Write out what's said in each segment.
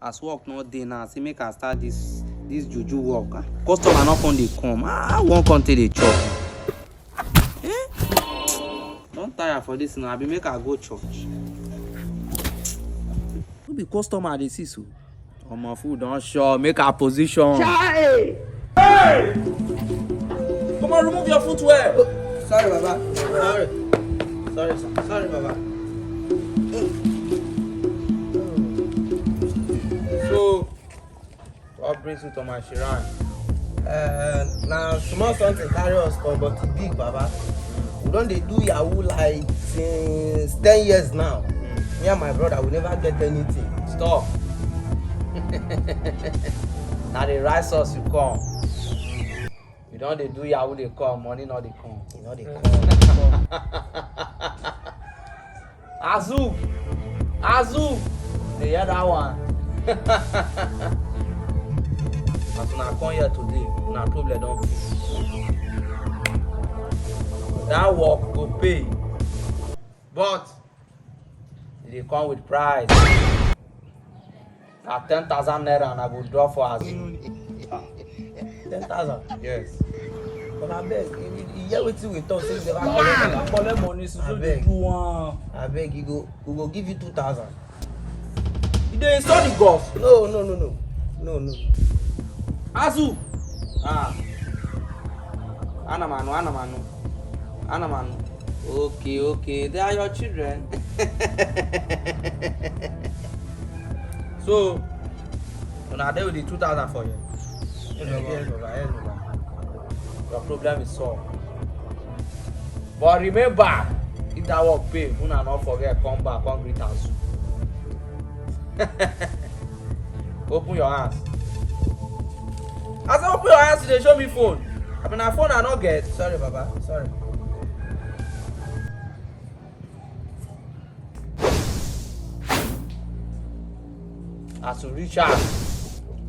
as work not dey now, say make I start this juju work. Customer not come dey come. I won't come till they chop. Don't tire for this now. I be make I go church. Who be customer dey see so? Oh, my food don't show. Make a position. Hey! Come on, remove your footwear. Oh, sorry, Baba. Sorry, sir. Sorry, Baba. So, what brings you to my shrine? Now, small something carry us come, but it's big, Baba. We don't dey do Yahoo like since 10 years now. Me and my brother, we never get anything. Stop. Now the right sauce you come. You don't dey do Yahoo they come, money not they come. You know they come. Azul! Azul! They hear that one. As when I come here today, na problem don't fix. That work go pay. But they come with price. Na 10,000 naira and I go draw for Azul. 10,000. Yes. But I beg, you hear wetin we talk say you never Collect money so Abeg. do one. I beg, we go give you 2,000. You dey install the golf. No. Azul. Anamanu. Okay. They are your children. So, una dey with the 2,000 for you. Yes, Baba. Your problem is solved. But remember, if that work pay, una not forget come back, come greet Azul. Open your hands. I said open your hands, they show me phone. I mean, a phone I not get. Sorry, Baba. Sorry. As you reach out,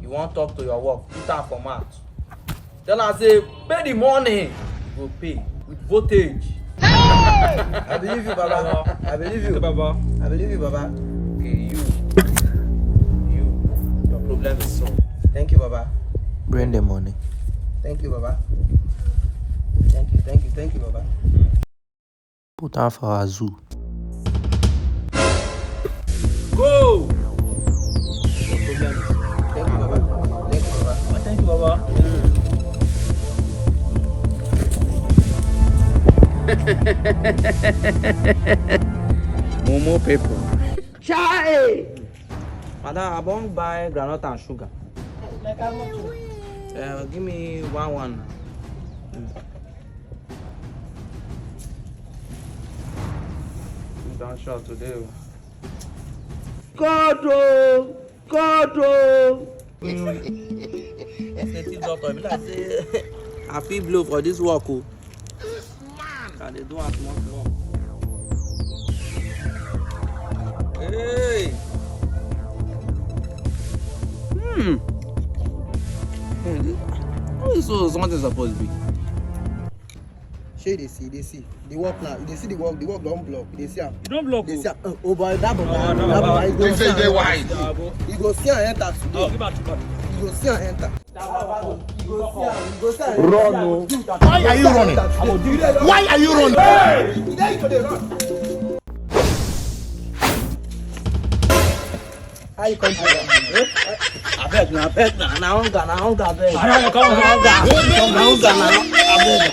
you want talk to your work, put am for mouth. Tell am say pay the money, you go pay with voltage. I believe you, Baba. I believe you. Baba. I believe you, Baba. Okay, your problem is solved. Thank you, Baba. Bring the money. Thank you, Baba. Thank you, Baba. Put am for Azul. Go! Your problem is solved. Thank you, Baba. Thank you, Baba. Momo people. Chai! Madam, I won't buy groundnut and sugar. Like how much? Give me one. Don't shout today. God! Native doctor, be like say I feel blow for this work. Man, can they do as much work? Hey. How is so something supposed to be? Shey they see. The work now. They see the work don't block. They see am. You don't block. They see am. Oh boy, that Baba. No, That Baba. He go see am. They wide. He go see am enter today. Give back. He go see am enter. He go see am. Run, oh. Why are you running? Why are you running? Hey! There you go, they run. How you come to that? I beg na hunger, abeg. Come on, Hunger, abeg.